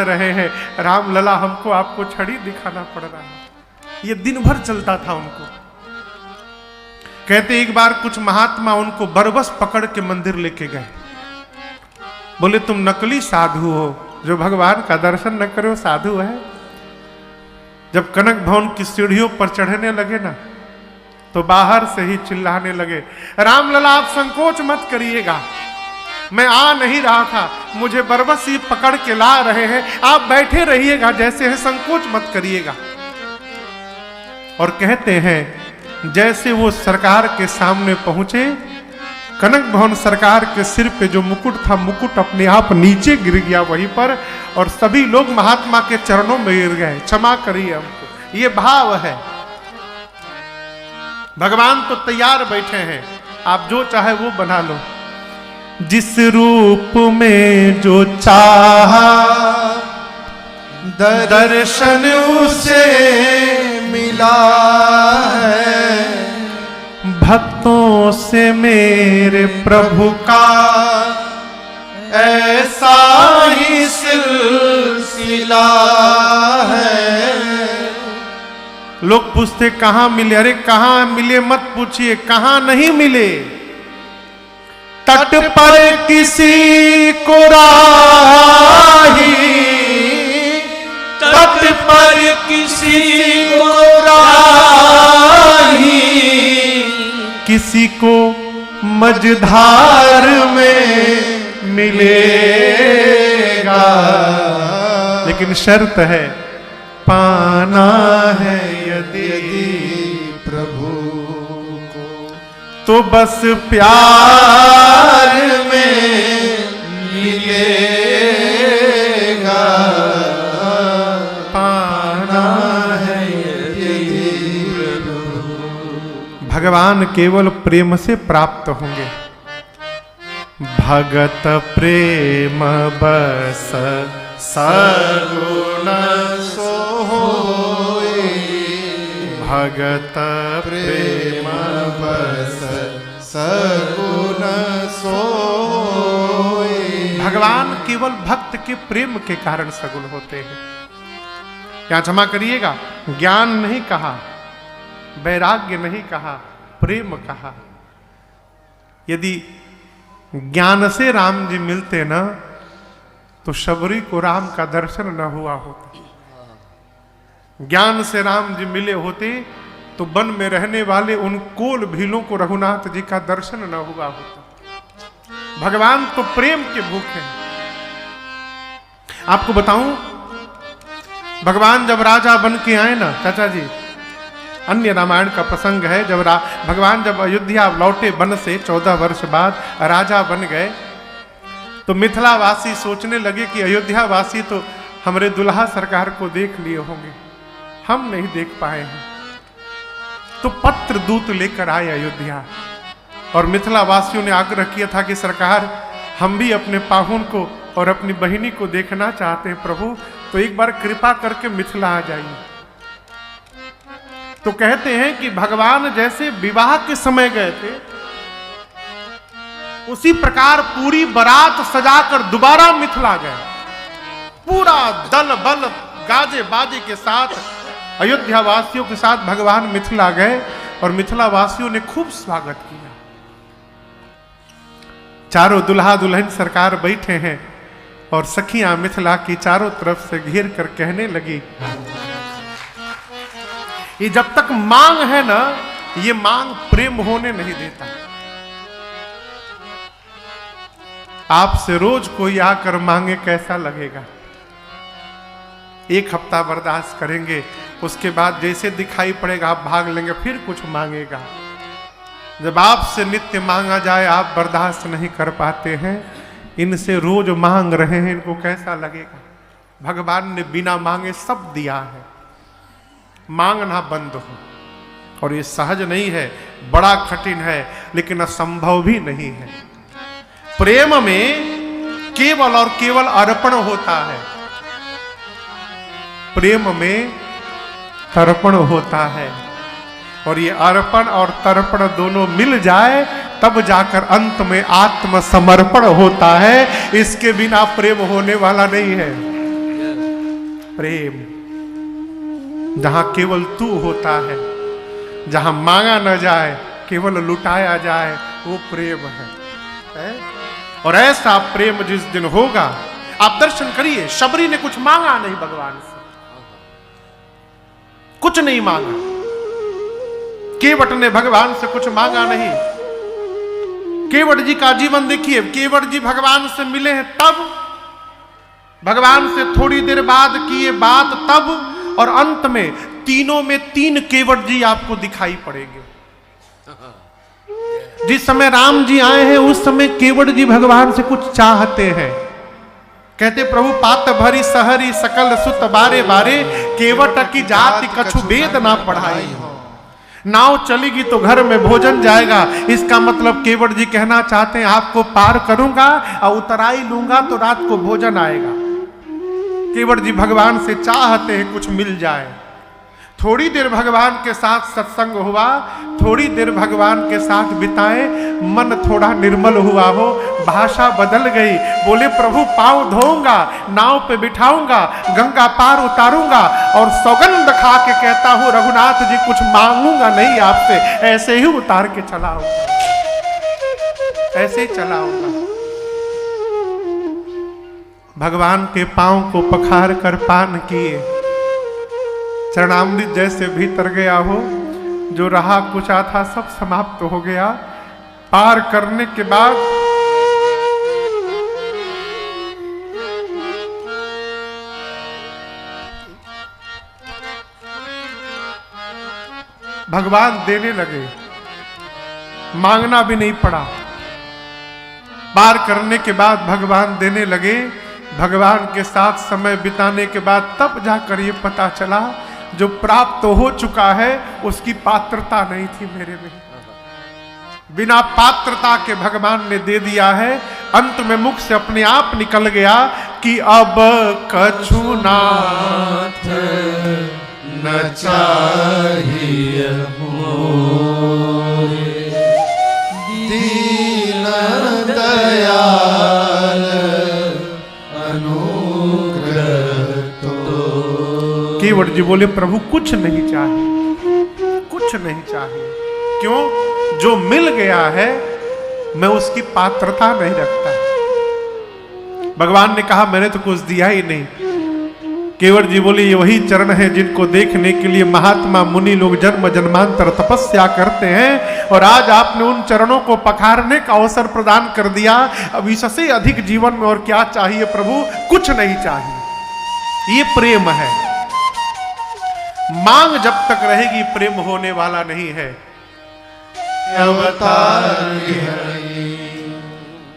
रहे हैं, राम लला हमको आपको छड़ी दिखाना पड़ रहा है। ये दिन भर चलता था उनको। कहते एक बार कुछ महात्मा उनको बरबस पकड़ के मंदिर लेके गए। बोले तुम नकली साधु हो, जो भगवान का दर्शन न करो साधु है। जब कनक भवन की सीढ़ियों पर चढ़ने लगे ना, तो बाहर से ही चिल्लाने लगे, रामलला आप संकोच मत करिएगा, मैं आ नहीं रहा था, मुझे बरबस ही पकड़ के ला रहे हैं, आप बैठे रहिएगा जैसे है, संकोच मत करिएगा। और कहते हैं जैसे वो सरकार के सामने पहुंचे, कनक भवन सरकार के सिर पे जो मुकुट था, मुकुट अपने आप नीचे गिर गया वहीं पर, और सभी लोग महात्मा के चरणों में गिर गए, क्षमा करिए हमको। ये भाव है। भगवान तो तैयार बैठे हैं, आप जो चाहे वो बना लो। जिस रूप में जो चाहा दर्शन उसे मिला है, भक्तों से मेरे प्रभु का ऐसा ही सिलसिला है। लोग पूछते कहां मिले, अरे कहां मिले मत पूछिए, कहां नहीं मिले। तट पर किसी को राही, तट पर किसी को राही, किसी को मझधार में मिलेगा, लेकिन शर्त है पाना है यदि प्रभु को, तो बस प्यार में मिलेगा, पाना है यदि प्रभु। भगवान केवल प्रेम से प्राप्त होंगे। भगत प्रेम बस सगुण सोई, भगत प्रेम बस सगुण सोई। भगवान केवल भक्त के प्रेम के कारण सगुण होते हैं। क्या क्षमा करिएगा, ज्ञान नहीं कहा, वैराग्य नहीं कहा, प्रेम कहा। यदि ज्ञान से राम जी मिलते ना, तो शबरी को राम का दर्शन न हुआ होता। ज्ञान से राम जी मिले होते तो वन में रहने वाले उन कोल भीलों को रघुनाथ जी का दर्शन न हुआ होता। भगवान तो प्रेम के भूखे हैं। आपको बताऊं, भगवान जब राजा बन के आए ना चाचा जी, अन्य रामायण का प्रसंग है, जब भगवान जब अयोध्या लौटे वन से 14 वर्ष बाद राजा बन गए, तो मिथिलावासी सोचने लगे कि अयोध्यावासी तो हमारे दुल्हा सरकार को देख लिए होंगे, हम नहीं देख पाए हैं। तो पत्र दूत लेकर आए अयोध्या, और मिथिलावासियों ने आग्रह किया था कि सरकार हम भी अपने पाहुन को और अपनी बहिनी को देखना चाहते हैं प्रभु, तो एक बार कृपा करके मिथिला आ जाइए। तो कहते हैं कि भगवान जैसे विवाह के समय गए थे, उसी प्रकार पूरी बारात सजाकर दोबारा मिथिला गए। पूरा दल बल गाजे बाजे के साथ अयोध्या वासियों के साथ भगवान मिथिला गए, और मिथिला वासियों ने खूब स्वागत किया। चारों दुल्हा दुल्हन सरकार बैठे हैं, और सखियां मिथिला की चारों तरफ से घेर कर कहने लगी, ये जब तक मांग है ना, ये मांग प्रेम होने नहीं देता। आपसे रोज कोई आकर मांगे कैसा लगेगा? एक हफ्ता बर्दाश्त करेंगे, उसके बाद जैसे दिखाई पड़ेगा आप भाग लेंगे, फिर कुछ मांगेगा। जब आपसे नित्य मांगा जाए आप बर्दाश्त नहीं कर पाते हैं, इनसे रोज मांग रहे हैं, इनको कैसा लगेगा? भगवान ने बिना मांगे सब दिया है। मांगना बंद हो, और ये सहज नहीं है, बड़ा कठिन है, लेकिन असंभव भी नहीं है। प्रेम में केवल और केवल अर्पण होता है, प्रेम में तर्पण होता है, और ये अर्पण और तर्पण दोनों मिल जाए तब जाकर अंत में आत्मसमर्पण होता है। इसके बिना प्रेम होने वाला नहीं है। प्रेम, जहां केवल तू होता है, जहां मांगा न जाए, केवल लुटाया जाए, वो प्रेम है? और ऐसा प्रेम जिस दिन होगा, आप दर्शन करिए, शबरी ने कुछ मांगा नहीं भगवान से, कुछ नहीं मांगा। केवट ने भगवान से कुछ मांगा नहीं। केवट जी का जीवन देखिए, केवट जी भगवान से मिले हैं तब, भगवान से थोड़ी देर बाद किए बात तब, और अंत में तीनों में तीन केवट जी आपको दिखाई पड़ेंगे। जिस समय राम जी आए हैं उस समय केवट जी भगवान से कुछ चाहते हैं। कहते प्रभु पात भरी सहरी सकल सुत बारे बारे, केवट की जाति कछु वेद ना पढ़ाई हो। नाव चलेगी तो घर में भोजन जाएगा। इसका मतलब केवट जी कहना चाहते हैं आपको पार करूंगा और उतराई लूंगा तो रात को भोजन आएगा। केवट जी भगवान से चाहते हैं कुछ मिल जाए। थोड़ी देर भगवान के साथ सत्संग हुआ, थोड़ी देर भगवान के साथ बिताए, मन थोड़ा निर्मल हुआ हो, भाषा बदल गई। बोले प्रभु पांव धोऊंगा, नाव पे बिठाऊंगा, गंगा पार उतारूंगा, और सौगंध खा के कहता हूं रघुनाथ जी कुछ मांगूंगा नहीं आपसे, ऐसे ही उतार के चला आऊंगा, ऐसे ही चला आऊंगा। भगवान के पांव को पखार कर पान किए, चरणामृत जैसे भीतर गया हो, जो रहा कुचा था सब समाप्त हो गया। पार करने के बाद भगवान देने लगे, मांगना भी नहीं पड़ा। पार करने के बाद भगवान देने लगे। भगवान के साथ समय बिताने के बाद तब जाकर ये पता चला जो प्राप्त हो चुका है उसकी पात्रता नहीं थी मेरे में। बिना पात्रता के भगवान ने दे दिया है। अंत में मुख से अपने आप निकल गया कि अब कछु नाथ न चाहिए मोरे, दीन दयाल अनुग्रह तो। केवट जी बोले प्रभु कुछ नहीं चाहिए, कुछ नहीं चाहिए। क्यों? जो मिल गया है मैं उसकी पात्रता नहीं रखता। भगवान ने कहा मैंने तो कुछ दिया ही नहीं। केवट जी बोले ये वही चरण है जिनको देखने के लिए महात्मा मुनि लोग जन्म जन्मांतर तपस्या करते हैं, और आज आपने उन चरणों को पखारने का अवसर प्रदान कर दिया। अब इससे अधिक जीवन में और क्या चाहिए प्रभु? कुछ नहीं चाहिए। ये प्रेम है। मांग जब तक रहेगी प्रेम होने वाला नहीं है। अवतार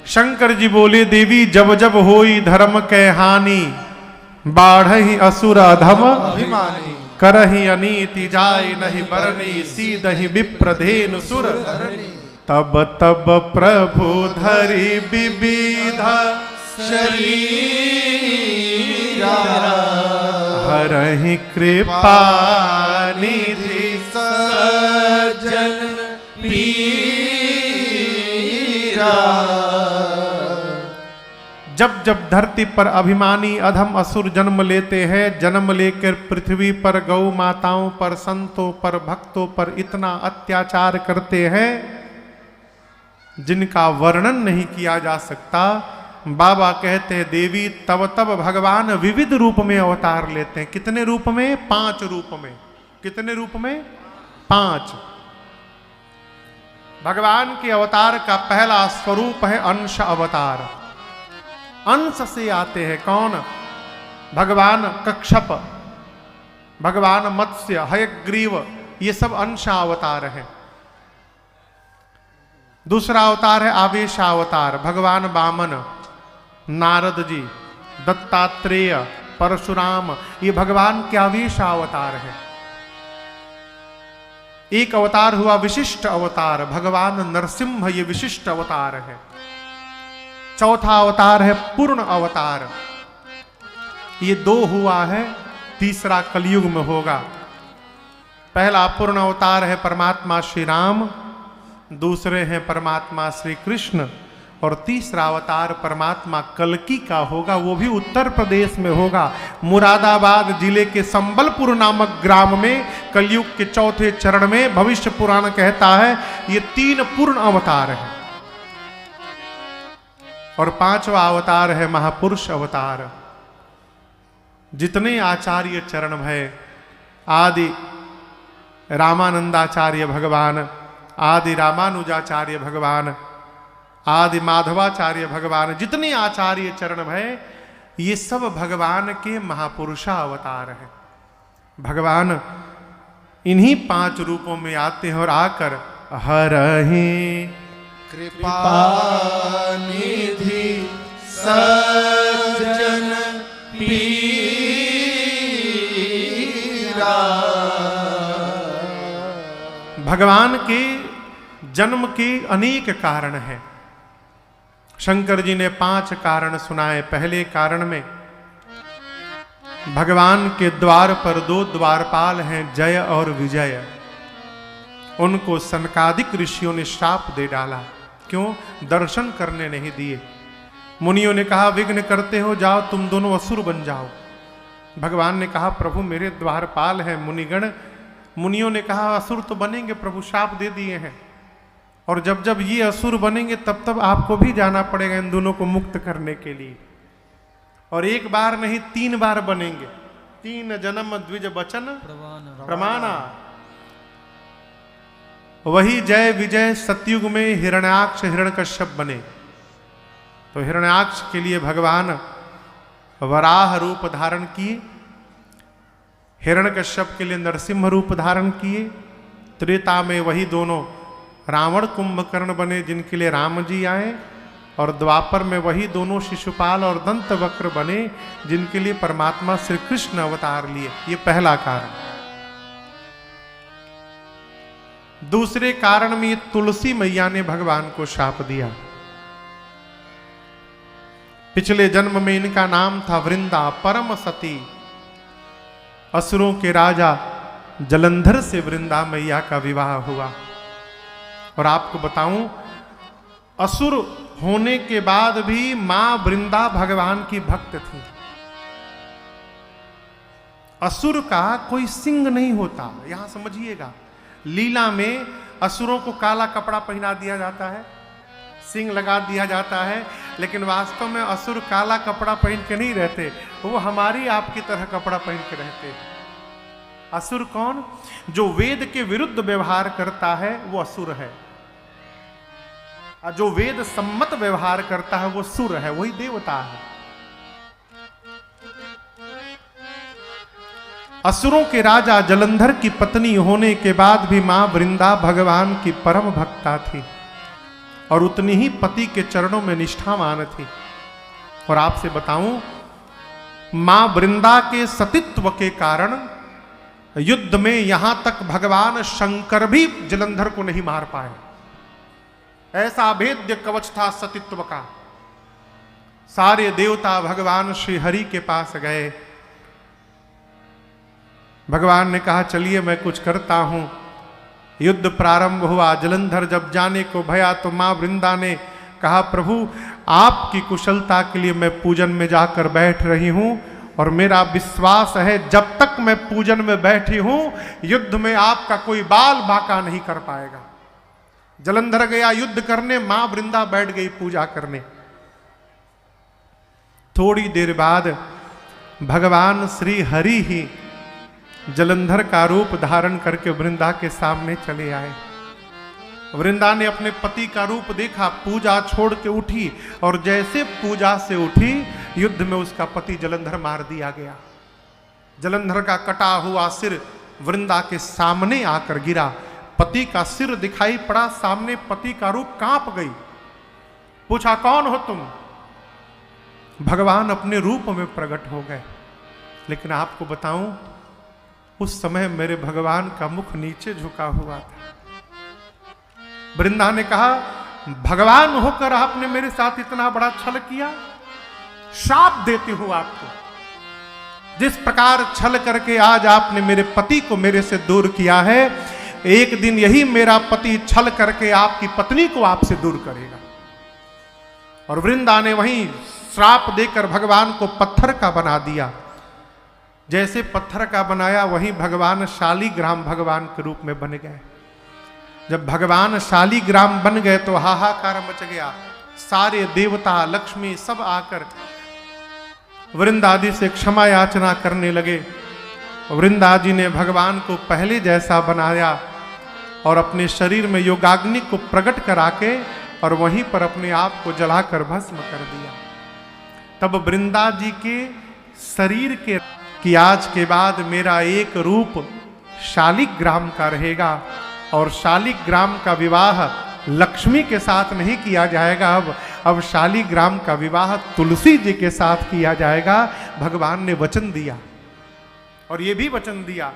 शंकर जी बोले देवी जब जब होई धर्म के हानि, बाढ़ही असुर अधम अभिमानी, करही अनीति जाय नहीं बरनी, सीधहि विप्रधेनु सुर। तब तब प्रभु धरि विविध शरीरा, हरहि कृपा निधि सज्जन पीरा। जब जब धरती पर अभिमानी अधम असुर जन्म लेते हैं, जन्म लेकर पृथ्वी पर गौ माताओं पर, संतों पर, भक्तों पर इतना अत्याचार करते हैं जिनका वर्णन नहीं किया जा सकता। बाबा कहते हैं देवी तब तब भगवान विविध रूप में अवतार लेते हैं। कितने रूप में? 5 रूप में। कितने रूप में? 5। भगवान के अवतार का पहला स्वरूप है अंश अवतार। अंश से आते हैं कौन? भगवान कच्छप, भगवान मत्स्य, हयग्रीव, ये सब अंशावतार हैं। दूसरा अवतार है आवेशावतार। भगवान वामन, नारद जी, दत्तात्रेय, परशुराम, ये भगवान के आवेशावतार हैं। एक अवतार हुआ विशिष्ट अवतार, भगवान नरसिंह, ये विशिष्ट अवतार है। चौथा अवतार है पूर्ण अवतार, ये 2 हुआ है, तीसरा कलयुग में होगा। पहला पूर्ण अवतार है परमात्मा श्री राम, दूसरे हैं परमात्मा श्री कृष्ण, और तीसरा अवतार परमात्मा कल्की का होगा, वो भी उत्तर प्रदेश में होगा। मुरादाबाद जिले के संबलपुर नामक ग्राम में कलयुग के चौथे चरण में भविष्य पुराण कहता है ये 3 पूर्ण अवतार है। और 5वां अवतार है महापुरुष अवतार। जितने आचार्य चरण है, आदि रामानंदाचार्य भगवान, आदि रामानुजाचार्य भगवान, आदि माधवाचार्य भगवान, जितने आचार्य चरण है ये सब भगवान के महापुरुषा अवतार हैं। भगवान इन्हीं 5 रूपों में आते हैं और आकर हरहि कृपा निधि सज्जन पीरा। भगवान के जन्म के अनेक कारण हैं। शंकर जी ने 5 कारण सुनाए। पहले कारण में भगवान के द्वार पर 2 द्वारपाल हैं, जय और विजय। उनको सनकादिक ऋषियों ने श्राप दे डाला। क्यों? दर्शन करने नहीं दिए। मुनियों ने कहा विघ्न करते हो, जाओ तुम दोनों असुर बन जाओ। भगवान ने कहा प्रभु मेरे द्वारपाल हैं मुनिगण। मुनियों ने कहा असुर तो बनेंगे प्रभु, श्राप दे दिए हैं, और जब जब ये असुर बनेंगे तब तब आपको भी जाना पड़ेगा इन दोनों को मुक्त करने के लिए। और 1 बार नहीं 3 बार बनेंगे। 3 जन्म द्विज बचन प्रमाणा। वही जय विजय सतयुग में हिरण्याक्ष हिरण्यकश्यप बने। तो हिरण्याक्ष के लिए भगवान वराह रूप धारण किए, हिरण्यकश्यप के लिए नरसिंह रूप धारण किए। त्रेता में वही दोनों रावण कुंभकर्ण बने जिनके लिए राम जी आए, और द्वापर में वही दोनों शिशुपाल और दंतवक्र बने जिनके लिए परमात्मा श्री कृष्ण अवतार लिए। ये पहला कारण। दूसरे कारण में तुलसी मैया ने भगवान को शाप दिया। पिछले जन्म में इनका नाम था वृंदा, परम सती। असुरों के राजा जलंधर से वृंदा मैया का विवाह हुआ। और आपको बताऊं, असुर होने के बाद भी मां वृंदा भगवान की भक्त थी। असुर का कोई सिंह नहीं होता, यहां समझिएगा। लीला में असुरों को काला कपड़ा पहना दिया जाता है, सिंह लगा दिया जाता है, लेकिन वास्तव में असुर काला कपड़ा पहन के नहीं रहते, वो हमारी आपकी तरह कपड़ा पहन के रहते हैं। असुर कौन? जो वेद के विरुद्ध व्यवहार करता है वो असुर है, और जो वेद सम्मत व्यवहार करता है वो सुर है, वही देवता है। असुरों के राजा जलंधर की पत्नी होने के बाद भी मां वृंदा भगवान की परम भक्ता थी, और उतनी ही पति के चरणों में निष्ठावान थी। और आपसे बताऊं, मां वृंदा के सतीत्व के कारण युद्ध में यहां तक भगवान शंकर भी जलंधर को नहीं मार पाए। ऐसा अभेद्य कवच था सतीत्व का। सारे देवता भगवान श्री हरि के पास गए। भगवान ने कहा चलिए मैं कुछ करता हूं। युद्ध प्रारंभ हुआ। जलंधर जब जाने को भया तो मां वृंदा ने कहा प्रभु आपकी कुशलता के लिए मैं पूजन में जाकर बैठ रही हूं, और मेरा विश्वास है जब तक मैं पूजन में बैठी हूं युद्ध में आपका कोई बाल बाका नहीं कर पाएगा। जलंधर गया युद्ध करने, मां वृंदा बैठ गई पूजा करने। थोड़ी देर बाद भगवान श्री हरि ही जलंधर का रूप धारण करके वृंदा के सामने चले आए। वृंदा ने अपने पति का रूप देखा, पूजा छोड़ के उठी, और जैसे पूजा से उठी युद्ध में उसका पति जलंधर मार दिया गया। जलंधर का कटा हुआ सिर वृंदा के सामने आकर गिरा। पति का सिर दिखाई पड़ा सामने, पति का रूप कांप गई। पूछा कौन हो तुम? भगवान अपने रूप में प्रकट हो गए। लेकिन आपको बताऊं, उस समय मेरे भगवान का मुख नीचे झुका हुआ था। वृंदा ने कहा भगवान होकर आपने मेरे साथ इतना बड़ा छल किया, शाप देती हूं आपको। जिस प्रकार छल करके आज आपने मेरे पति को मेरे से दूर किया है, एक दिन यही मेरा पति छल करके आपकी पत्नी को आपसे दूर करेगा। और वृंदा ने वहीं श्राप देकर भगवान को पत्थर का बना दिया। जैसे पत्थर का बनाया वहीं भगवान शालिग्राम भगवान के रूप में बन गए। जब भगवान शालिग्राम बन गए तो हाहाकार मच गया। सारे देवता लक्ष्मी सब आकर वृंदादि से क्षमा याचना करने लगे। वृंदा जी ने भगवान को पहले जैसा बनाया और अपने शरीर में योगाग्नि को प्रकट करा के और वहीं पर अपने आप को जलाकर भस्म कर दिया। तब वृंदा जी के शरीर के कि आज के बाद मेरा एक रूप शालिग्राम का रहेगा और शालिग्राम का विवाह लक्ष्मी के साथ नहीं किया जाएगा। अब शालिग्राम का विवाह तुलसी जी के साथ किया जाएगा। भगवान ने वचन दिया और ये भी वचन दिया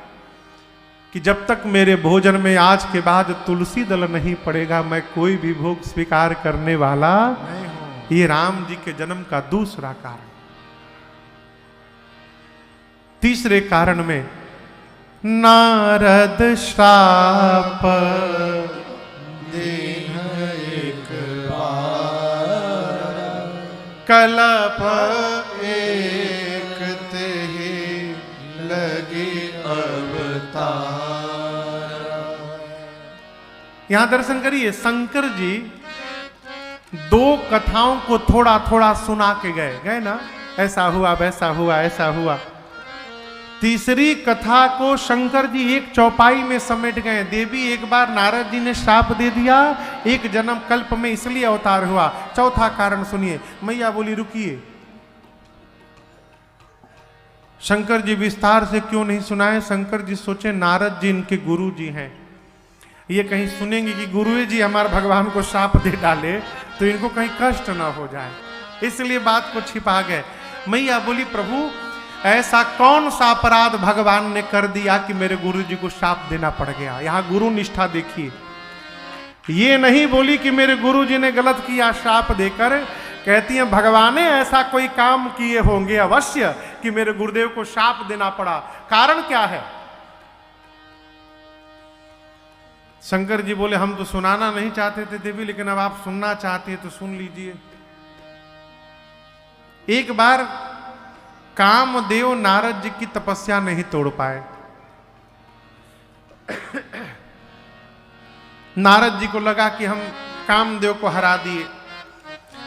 कि जब तक मेरे भोजन में आज के बाद तुलसी दल नहीं पड़ेगा मैं कोई भी भोग स्वीकार करने वाला नहीं हूं। ये राम जी के जन्म का दूसरा कारण। तीसरे कारण में नारद श्राप देह एक बार कलप एक तेहि लगी अवतार। यहां दर्शन करिए, शंकर जी दो कथाओं को थोड़ा थोड़ा सुना के गए ना, ऐसा हुआ वैसा हुआ ऐसा हुआ। तीसरी कथा को शंकर जी एक चौपाई में समेट गए। देवी एक बार नारद जी ने श्राप दे दिया, एक जन्म कल्प में इसलिए अवतार हुआ। चौथा कारण सुनिए। मैया बोली रुकिए, शंकर जी विस्तार से क्यों नहीं सुनाए। शंकर जी सोचे नारद जी इनके गुरु जी हैं, ये कहीं सुनेंगे कि गुरु जी हमारे भगवान को श्राप दे डाले तो इनको कहीं कष्ट ना हो जाए, इसलिए बात को छिपा गए। मैया बोली प्रभु ऐसा कौन सा अपराध भगवान ने कर दिया कि मेरे गुरु जी को श्राप देना पड़ गया। यहां गुरु निष्ठा देखिए, ये नहीं बोली कि मेरे गुरु जी ने गलत किया श्राप देकर, कहती हैं भगवान ने ऐसा कोई काम किए होंगे अवश्य कि मेरे गुरुदेव को श्राप देना पड़ा। कारण क्या है। शंकर जी बोले हम तो सुनाना नहीं चाहते थे देवी, लेकिन अब आप सुनना चाहते हैं तो सुन लीजिए। एक बार कामदेव नारद जी की तपस्या नहीं तोड़ पाए। नारद जी को लगा कि हम कामदेव को हरा दिए।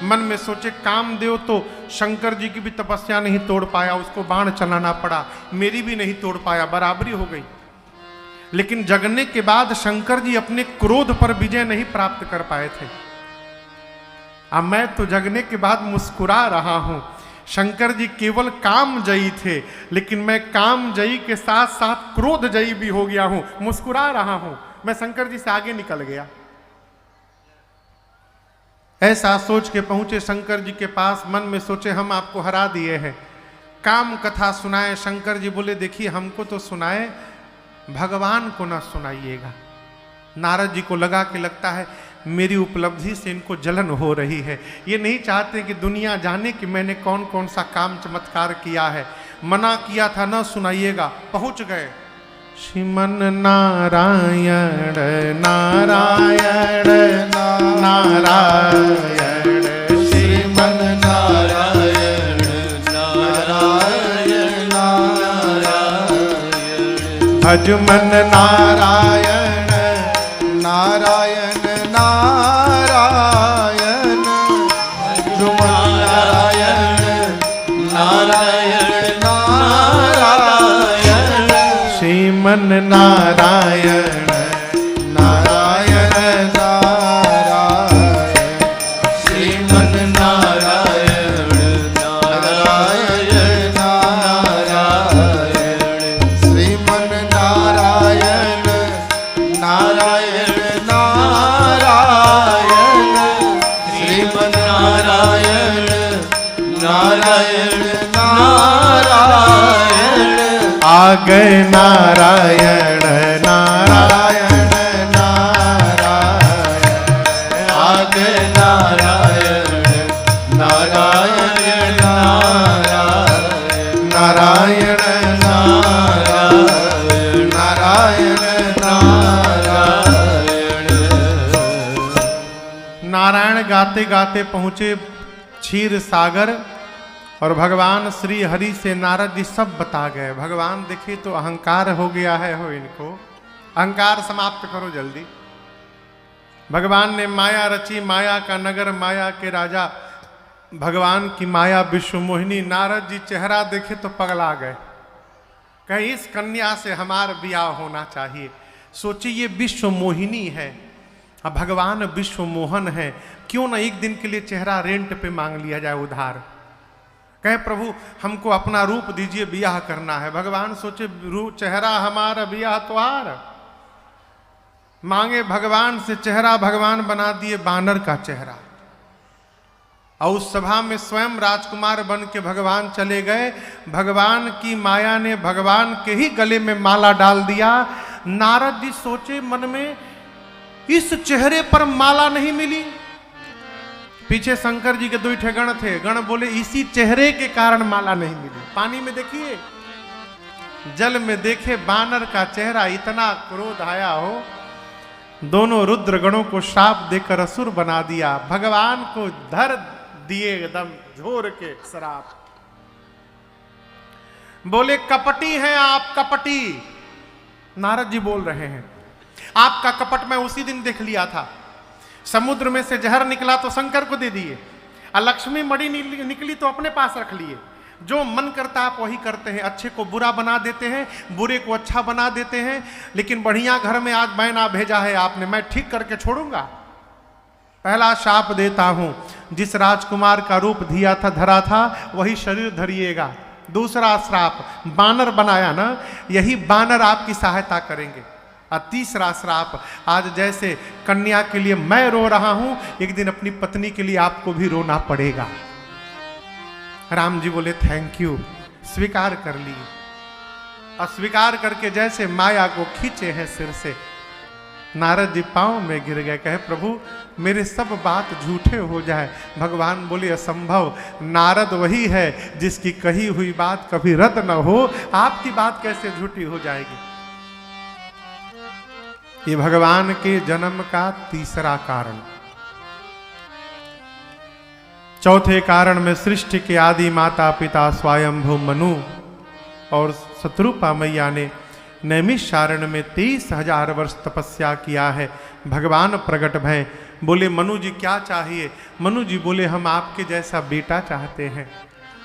मन में सोचे कामदेव तो शंकर जी की भी तपस्या नहीं तोड़ पाया, उसको बाण चलाना पड़ा, मेरी भी नहीं तोड़ पाया, बराबरी हो गई। लेकिन जगने के बाद शंकर जी अपने क्रोध पर विजय नहीं प्राप्त कर पाए थे। अब मैं तो जगने के बाद मुस्कुरा रहा हूं। शंकर जी केवल काम जयी थे, लेकिन मैं काम जयी के साथ साथ क्रोध जयी भी हो गया हूं, मुस्कुरा रहा हूं। मैं शंकर जी से आगे निकल गया। ऐसा सोच के पहुंचे शंकर जी के पास, मन में सोचे हम आपको हरा दिए हैं। काम कथा सुनाए। शंकर जी बोले देखिए हमको तो सुनाए, भगवान को ना सुनाइएगा। नारद जी को लगा कि लगता है मेरी उपलब्धि से इनको जलन हो रही है, ये नहीं चाहते कि दुनिया जाने कि मैंने कौन कौन सा काम चमत्कार किया है। मना किया था ना सुनाइएगा। पहुंच गए। श्रीमन नारायण नारायण नारायण श्रीमन नारायण नारायण नारायण भजमन नारायण नारायण नारायण नारायण नारायण नारायण श्रीमन नारायण नारायण नारायण श्रीमन नारायण नारायण नारायण श्रीमन नारायण नारायण नारायण श्रीमन नारायण नारायण नारायण आ गए नारायण नारायण नारायण आ गए नारायण नारायण नारायण नारायण नारायण नारायण नारायण। नारायण गाते गाते पहुंचे क्षीर सागर और भगवान श्री हरि से नारद जी सब बता गए। भगवान देखे तो अहंकार हो गया है हो इनको, अहंकार समाप्त करो जल्दी। भगवान ने माया रची, माया का नगर, माया के राजा, भगवान की माया विश्व मोहिनी। नारद जी चेहरा देखे तो पगला गए, कहीं इस कन्या से हमारा ब्याह होना चाहिए। सोचिए ये विश्व मोहिनी है, अब भगवान विश्व मोहन है, क्यों ना एक दिन के लिए चेहरा रेंट पे मांग लिया जाए उधार। कहे प्रभु हमको अपना रूप दीजिए, ब्याह करना है। भगवान सोचे चेहरा हमारा ब्याह तुहार, मांगे भगवान से चेहरा, भगवान बना दिए बानर का चेहरा। और उस सभा में स्वयं राजकुमार बन के भगवान चले गए। भगवान की माया ने भगवान के ही गले में माला डाल दिया। नारद जी सोचे मन में, इस चेहरे पर माला नहीं मिली। पीछे शंकर जी के 2 ठे गण थे, गण बोले इसी चेहरे के कारण माला नहीं मिली। पानी में देखिए, जल में देखे बानर का चेहरा, इतना क्रोध आया हो, दोनों रुद्र गणों को शाप देकर असुर बना दिया। भगवान को धर दिए एकदम झोर के शराप। बोले कपटी हैं आप, कपटी। नारद जी बोल रहे हैं आपका कपट मैं उसी दिन देख लिया था। समुद्र में से जहर निकला तो शंकर को दे दिए, और लक्ष्मी मणि निकली तो अपने पास रख लिए। जो मन करता आप वही करते हैं, अच्छे को बुरा बना देते हैं, बुरे को अच्छा बना देते हैं। लेकिन बढ़िया घर में आज मैना भेजा है आपने, मैं ठीक करके छोड़ूंगा। पहला शाप देता हूं, जिस राजकुमार का रूप दिया था धरा था वही शरीर धरिएगा। दूसरा श्राप, बानर बनाया ना, यही बानर आपकी सहायता करेंगे। और तीसरा श्राप, आज जैसे कन्या के लिए मैं रो रहा हूं, एक दिन अपनी पत्नी के लिए आपको भी रोना पड़ेगा। राम जी बोले थैंक यू, स्वीकार कर लिए। और स्वीकार करके जैसे माया को खींचे हैं सिर से, नारद जी पांव में गिर गए। कहे प्रभु मेरे सब बात झूठे हो जाए। भगवान बोले असंभव, नारद वही है जिसकी कही हुई बात कभी रद्द न हो, आपकी बात कैसे झूठी हो जाएगी। ये भगवान के जन्म का तीसरा कारण। चौथे कारण में सृष्टि के आदि माता पिता स्वयंभू मनु और शत्रुपा मैया ने नैमिषारण्य में 23,000 वर्ष तपस्या किया है। भगवान प्रकट भय, बोले मनु जी क्या चाहिए। मनु जी बोले हम आपके जैसा बेटा चाहते हैं।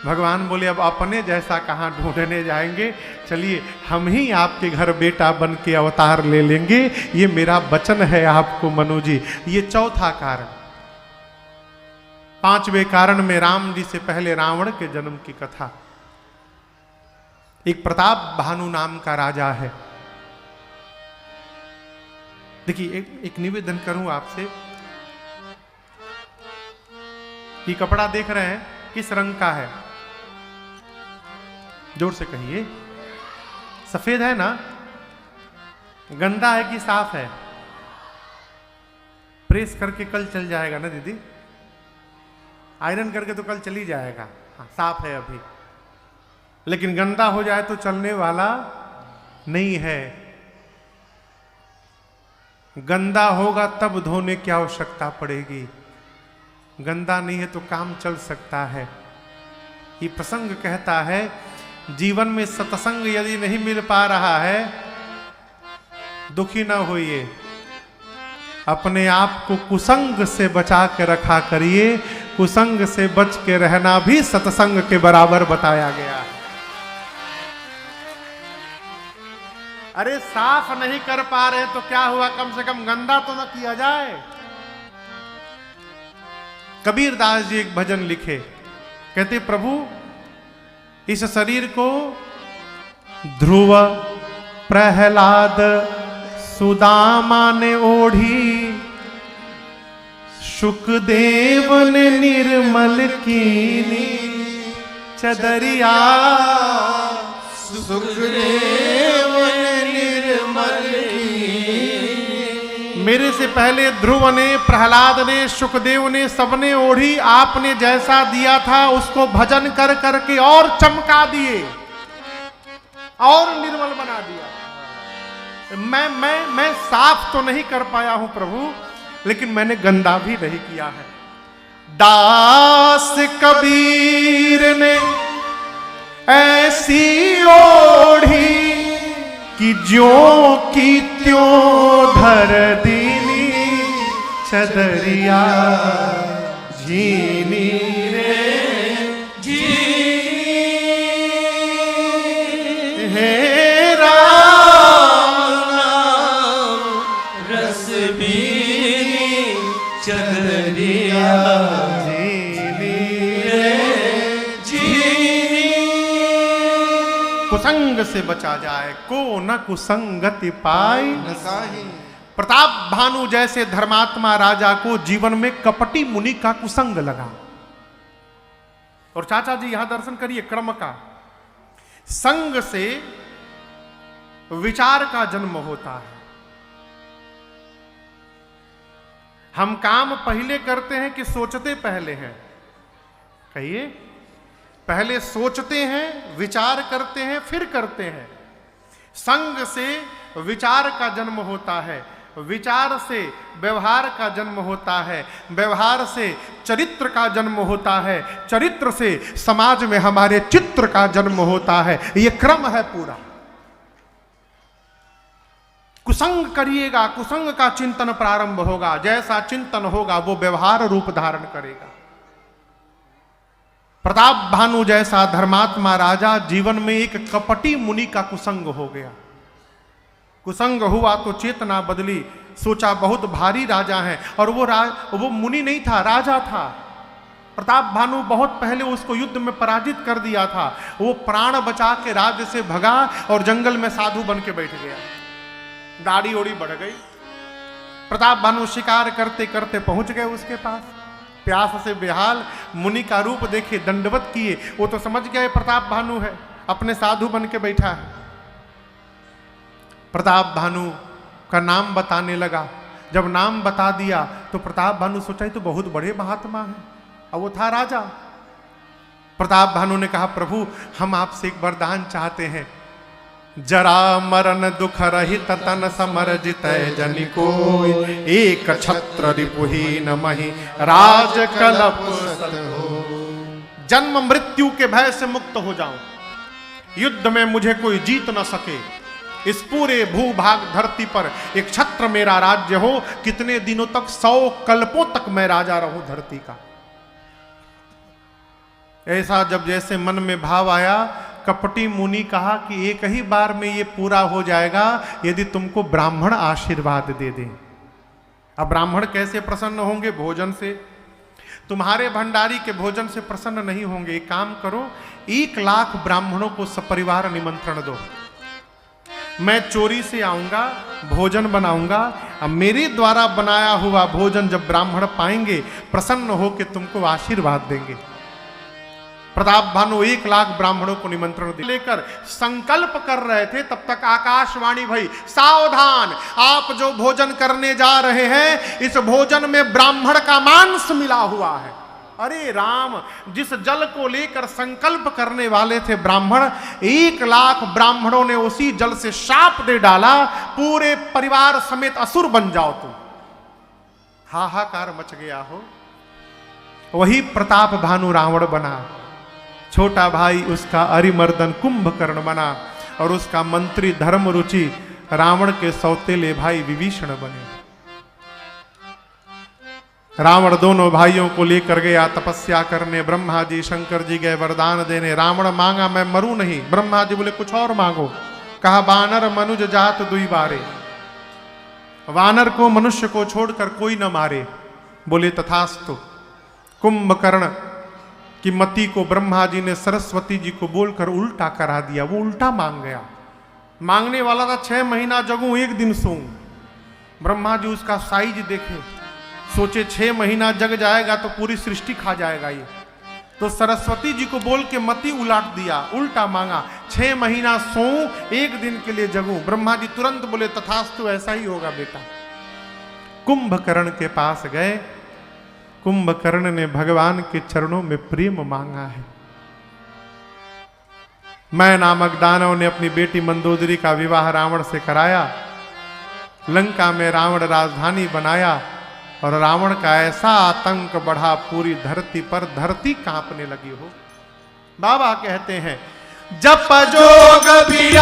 भगवान बोले अब अपने जैसा कहाँ ढूंढने जाएंगे, चलिए हम ही आपके घर बेटा बन के अवतार ले लेंगे, ये मेरा वचन है आपको मनु जी। ये चौथा कारण। पांचवें कारण में राम जी से पहले रावण के जन्म की कथा। एक प्रताप भानु नाम का राजा है। देखिए एक निवेदन करूं आपसे, ये कपड़ा देख रहे हैं किस रंग का है, जोर से कहिए। सफेद है ना, गंदा है कि साफ है? प्रेस करके कल चल जाएगा ना दीदी, आयरन करके तो कल चल ही जाएगा। हाँ साफ है अभी, लेकिन गंदा हो जाए तो चलने वाला नहीं है। गंदा होगा तब धोने की आवश्यकता पड़ेगी, गंदा नहीं है तो काम चल सकता है। ये प्रसंग कहता है जीवन में सत्संग यदि नहीं मिल पा रहा है, दुखी ना होइए, अपने आप को कुसंग से बचा के रखा करिए। कुसंग से बच के रहना भी सत्संग के बराबर बताया गया है। अरे साफ नहीं कर पा रहे तो क्या हुआ, कम से कम गंदा तो न किया जाए। कबीर दास जी एक भजन लिखे, कहते प्रभु इस शरीर को ध्रुव प्रहलाद सुदामा ने ओढ़ी, सुखदेव ने निर्मल कीनी चदरिया, सुखदेव ने निर्मल की। मेरे से पहले ध्रुव ने, प्रहलाद ने, सुखदेव ने, सबने ओढ़ी। आपने जैसा दिया था उसको भजन कर करके और चमका दिए और निर्मल बना दिया। मैं साफ तो नहीं कर पाया हूं प्रभु, लेकिन मैंने गंदा भी नहीं किया है। दास कबीर ने ऐसी ओढ़ी कि ज्यों की त्यों धर दीनी चदरिया झीनी रे झीनी हे राम नाम रस बीनी चदरिया झीनी रे झीनी। कुसंग से बचा जाए को न कुसंगति पाई नसाही प्रताप भानु जैसे धर्मात्मा राजा को जीवन में कपटी मुनि का कुसंग लगा। और चाचा जी यहां दर्शन करिए क्रम का। संग से विचार का जन्म होता है। हम काम पहले करते हैं कि सोचते पहले हैं? कहिए, पहले सोचते हैं, विचार करते हैं, फिर करते हैं। संग से विचार का जन्म होता है, विचार से व्यवहार का जन्म होता है, व्यवहार से चरित्र का जन्म होता है, चरित्र से समाज में हमारे चित्र का जन्म होता है। यह क्रम है पूरा। कुसंग करिएगा, कुसंग का चिंतन प्रारंभ होगा। जैसा चिंतन होगा वो व्यवहार रूप धारण करेगा। प्रताप भानु जैसा धर्मात्मा राजा जीवन में एक कपटी मुनि का कुसंग हो गया। कुसंग हुआ तो चेतना बदली। सोचा बहुत भारी राजा है, और वो मुनि नहीं था, राजा था। प्रताप भानु बहुत पहले उसको युद्ध में पराजित कर दिया था। वो प्राण बचा के राज्य से भगा और जंगल में साधु बन के बैठ गया। दाढ़ी ओड़ी बढ़ गई। प्रताप भानु शिकार करते करते पहुंच गए उसके पास। प्यास से बेहाल मुनि का रूप देखे, दंडवत किए। वो तो समझ गए प्रताप भानु है, अपने साधु बन के बैठा है। प्रताप भानु का नाम बताने लगा। जब नाम बता दिया तो प्रताप भानु सोचा तो बहुत बड़े महात्मा है, और वो था राजा। प्रताप भानु ने कहा, प्रभु हम आपसे एक वरदान चाहते हैं। जरा मरण दुख रहित तन समर जितै जनि कोय, एक छत्र रिपुहीन महि राज कलप सत हो। जन्म मृत्यु के भय से मुक्त हो जाऊं, युद्ध में मुझे कोई जीत न सके, इस पूरे भूभाग धरती पर एक छत्र मेरा राज्य हो। कितने दिनों तक? 100 कल्पों तक मैं राजा रहूं धरती का। ऐसा जब जैसे मन में भाव आया, कपटी मुनि कहा कि एक ही बार में ये पूरा हो जाएगा यदि तुमको ब्राह्मण आशीर्वाद दे दें। अब ब्राह्मण कैसे प्रसन्न होंगे? भोजन से। तुम्हारे भंडारी के भोजन से प्रसन्न नहीं होंगे। एक काम करो, 1 लाख ब्राह्मणों को सपरिवार निमंत्रण दो। मैं चोरी से आऊंगा, भोजन बनाऊंगा। अब मेरे द्वारा बनाया हुआ भोजन जब ब्राह्मण पाएंगे, प्रसन्न हो के तुमको आशीर्वाद देंगे। प्रताप भानु 1 लाख ब्राह्मणों को निमंत्रण लेकर संकल्प कर रहे थे। तब तक आकाशवाणी भई, सावधान, आप जो भोजन करने जा रहे हैं इस भोजन में ब्राह्मण का मांस मिला हुआ है। अरे राम, जिस जल को लेकर संकल्प करने वाले थे ब्राह्मण, 1 लाख ब्राह्मणों ने उसी जल से शाप दे डाला, पूरे परिवार समेत असुर बन जाओ तुम। हाहाकार मच गया हो। वही प्रताप भानु रावण बना, छोटा भाई उसका अरिमर्दन कुंभकर्ण बना, और उसका मंत्री धर्मरुचि रावण के सौतेले भाई विभीषण बने। रावण दोनों भाइयों को लेकर गया तपस्या करने। ब्रह्मा जी शंकर जी गए वरदान देने। रावण मांगा मैं मरूं नहीं। ब्रह्मा जी बोले कुछ और मांगो। कहा वानर मनुज जात दुई बारे, वानर को मनुष्य को छोड़कर कोई न मारे। बोले तथास्तु। कुंभकर्ण की मति को ब्रह्मा जी ने सरस्वती जी को बोलकर उल्टा करा दिया। वो उल्टा मांग गया। मांगने वाला था 6 महीना जगूं 1 दिन सोऊं। ब्रह्मा जी उसका साइज देखे, सोचे 6 महीना जग जाएगा तो पूरी सृष्टि खा जाएगा ये। तो सरस्वती जी को बोल के मति उलाट दिया, उल्टा मांगा। 6 महीना सोऊं 1 दिन के लिए जगूं। ब्रह्मा जी तुरंत बोले तथास्तु, ऐसा ही होगा बेटा। कुंभकर्ण के पास गए। कुंभकर्ण ने भगवान के चरणों में प्रेम मांगा है। मैं नामक दानव ने अपनी बेटी मंदोदरी का विवाह रावण से कराया। लंका में रावण राजधानी बनाया। और रावण का ऐसा आतंक बढ़ा पूरी धरती पर, धरती कांपने लगी हो। बाबा कहते हैं जप जोग भी